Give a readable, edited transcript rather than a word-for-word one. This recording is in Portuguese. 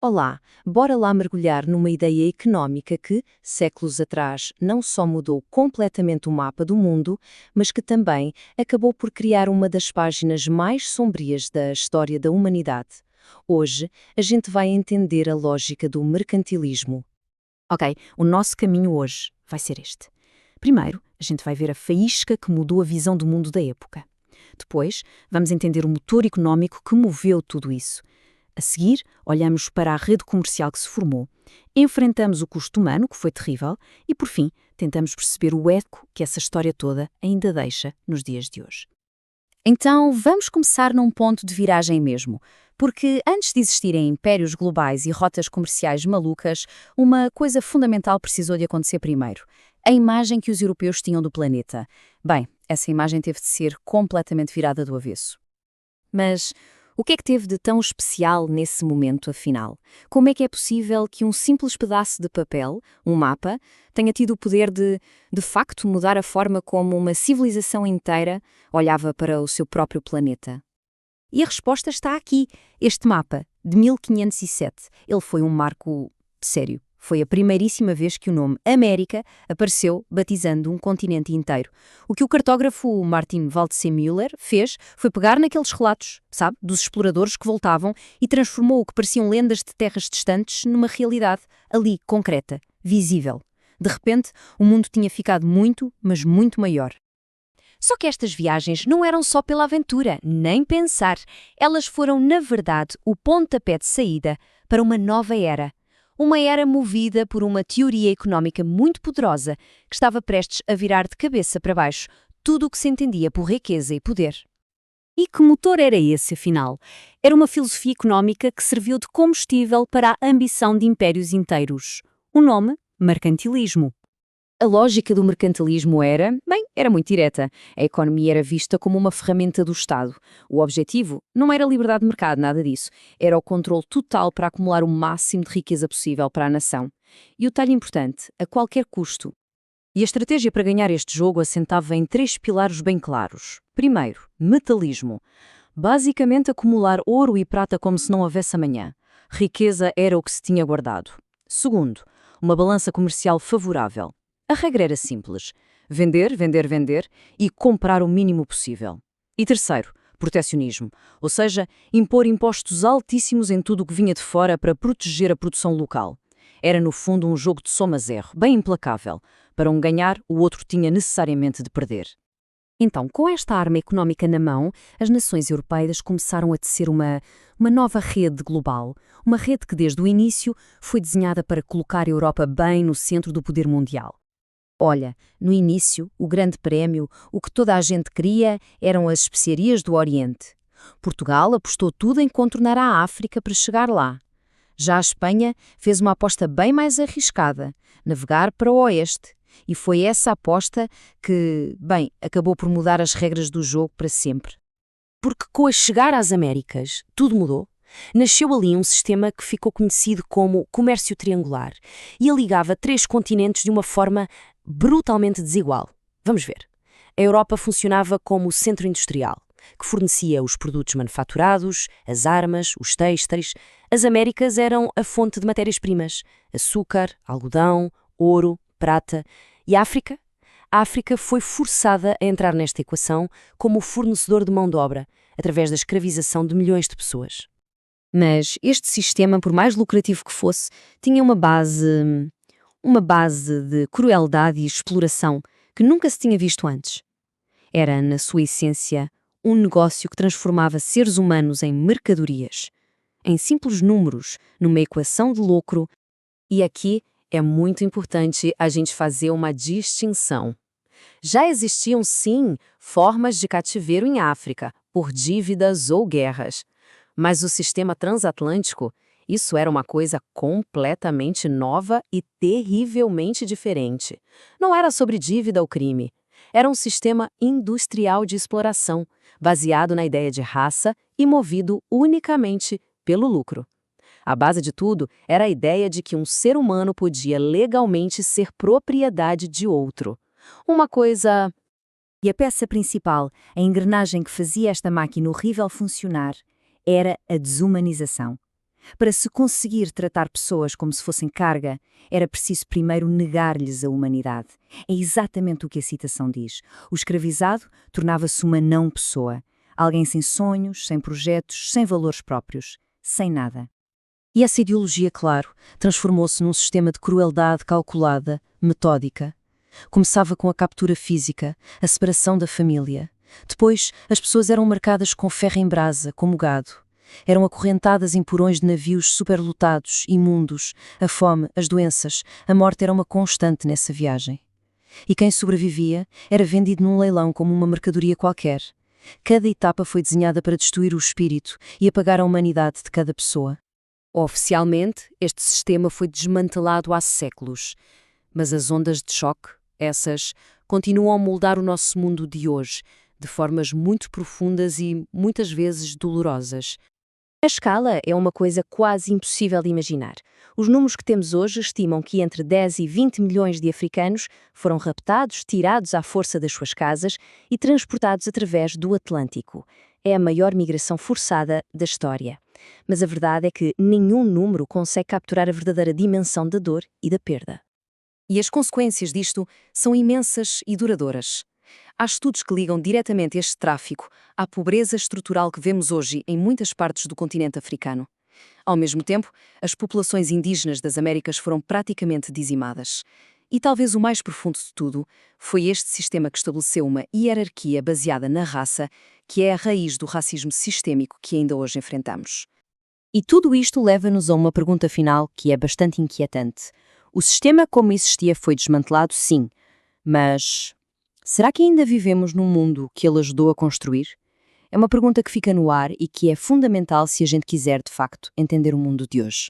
Olá, bora lá mergulhar numa ideia económica que, séculos atrás, não só mudou completamente o mapa do mundo, mas que também acabou por criar uma das páginas mais sombrias da história da humanidade. Hoje, a gente vai entender a lógica do mercantilismo. Ok, o nosso caminho hoje vai ser este. Primeiro, a gente vai ver a faísca que mudou a visão do mundo da época. Depois, vamos entender o motor económico que moveu tudo isso. A seguir, olhamos para a rede comercial que se formou, enfrentamos o custo humano, que foi terrível, e, por fim, tentamos perceber o eco que essa história toda ainda deixa nos dias de hoje. Então, vamos começar num ponto de viragem mesmo, porque antes de existirem impérios globais e rotas comerciais malucas, uma coisa fundamental precisou de acontecer primeiro: a imagem que os europeus tinham do planeta. Bem, essa imagem teve de ser completamente virada do avesso. Mas o que é que teve de tão especial nesse momento, afinal? Como é que é possível que um simples pedaço de papel, um mapa, tenha tido o poder de facto, mudar a forma como uma civilização inteira olhava para o seu próprio planeta? E a resposta está aqui. Este mapa, de 1507, ele foi um marco sério. Foi a primeiríssima vez que o nome América apareceu batizando um continente inteiro. O que o cartógrafo Martin Waldseemüller fez foi pegar naqueles relatos, sabe, dos exploradores que voltavam e transformou o que pareciam lendas de terras distantes numa realidade ali, concreta, visível. De repente, o mundo tinha ficado muito, mas muito maior. Só que estas viagens não eram só pela aventura, nem pensar. Elas foram, na verdade, o pontapé de saída para uma nova era. Uma era movida por uma teoria económica muito poderosa que estava prestes a virar de cabeça para baixo tudo o que se entendia por riqueza e poder. E que motor era esse, afinal? Era uma filosofia económica que serviu de combustível para a ambição de impérios inteiros. O nome? Mercantilismo. A lógica do mercantilismo era muito direta. A economia era vista como uma ferramenta do Estado. O objetivo não era a liberdade de mercado, nada disso. Era o controle total para acumular o máximo de riqueza possível para a nação. E o detalhe importante, a qualquer custo. E a estratégia para ganhar este jogo assentava em três pilares bem claros. Primeiro, metalismo. Basicamente acumular ouro e prata como se não houvesse amanhã. Riqueza era o que se tinha guardado. Segundo, uma balança comercial favorável. A regra era simples: vender, vender, vender e comprar o mínimo possível. E terceiro, protecionismo, ou seja, impor impostos altíssimos em tudo o que vinha de fora para proteger a produção local. Era, no fundo, um jogo de soma-zero, bem implacável. Para um ganhar, o outro tinha necessariamente de perder. Então, com esta arma económica na mão, as nações europeias começaram a tecer uma nova rede global. Uma rede que, desde o início, foi desenhada para colocar a Europa bem no centro do poder mundial. Olha, no início, o grande prémio, o que toda a gente queria, eram as especiarias do Oriente. Portugal apostou tudo em contornar a África para chegar lá. Já a Espanha fez uma aposta bem mais arriscada, navegar para o Oeste. E foi essa aposta que, bem, acabou por mudar as regras do jogo para sempre. Porque com a chegada às Américas, tudo mudou. Nasceu ali um sistema que ficou conhecido como comércio triangular e ligava três continentes de uma forma brutalmente desigual. Vamos ver. A Europa funcionava como o centro industrial, que fornecia os produtos manufaturados, as armas, os têxteis. As Américas eram a fonte de matérias-primas: açúcar, algodão, ouro, prata. E a África? A África foi forçada a entrar nesta equação como fornecedor de mão de obra, através da escravização de milhões de pessoas. Mas este sistema, por mais lucrativo que fosse, tinha uma base de crueldade e exploração que nunca se tinha visto antes. Era, na sua essência, um negócio que transformava seres humanos em mercadorias, em simples números, numa equação de lucro. E aqui é muito importante a gente fazer uma distinção. Já existiam, sim, formas de cativeiro em África, por dívidas ou guerras. Mas o sistema transatlântico, isso era uma coisa completamente nova e terrivelmente diferente. Não era sobre dívida ou crime. Era um sistema industrial de exploração, baseado na ideia de raça e movido unicamente pelo lucro. A base de tudo era a ideia de que um ser humano podia legalmente ser propriedade de outro. Uma coisa... E a peça principal, a engrenagem que fazia esta máquina horrível funcionar, era a desumanização. Para se conseguir tratar pessoas como se fossem carga, era preciso primeiro negar-lhes a humanidade. É exatamente o que a citação diz. O escravizado tornava-se uma não-pessoa. Alguém sem sonhos, sem projetos, sem valores próprios. Sem nada. E essa ideologia, claro, transformou-se num sistema de crueldade calculada, metódica. Começava com a captura física, a separação da família. Depois, as pessoas eram marcadas com ferro em brasa, como gado. Eram acorrentadas em porões de navios superlotados, imundos. A fome, as doenças, a morte era uma constante nessa viagem. E quem sobrevivia era vendido num leilão como uma mercadoria qualquer. Cada etapa foi desenhada para destruir o espírito e apagar a humanidade de cada pessoa. Oficialmente, este sistema foi desmantelado há séculos, mas as ondas de choque, essas, continuam a moldar o nosso mundo de hoje, de formas muito profundas e, muitas vezes, dolorosas. A escala é uma coisa quase impossível de imaginar. Os números que temos hoje estimam que entre 10 e 20 milhões de africanos foram raptados, tirados à força das suas casas e transportados através do Atlântico. É a maior migração forçada da história. Mas a verdade é que nenhum número consegue capturar a verdadeira dimensão da dor e da perda. E as consequências disto são imensas e duradouras. Há estudos que ligam diretamente este tráfico à pobreza estrutural que vemos hoje em muitas partes do continente africano. Ao mesmo tempo, as populações indígenas das Américas foram praticamente dizimadas. E talvez o mais profundo de tudo foi este sistema que estabeleceu uma hierarquia baseada na raça, que é a raiz do racismo sistêmico que ainda hoje enfrentamos. E tudo isto leva-nos a uma pergunta final que é bastante inquietante. O sistema como existia foi desmantelado, sim, mas será que ainda vivemos num mundo que ele ajudou a construir? É uma pergunta que fica no ar e que é fundamental se a gente quiser, de facto, entender o mundo de hoje.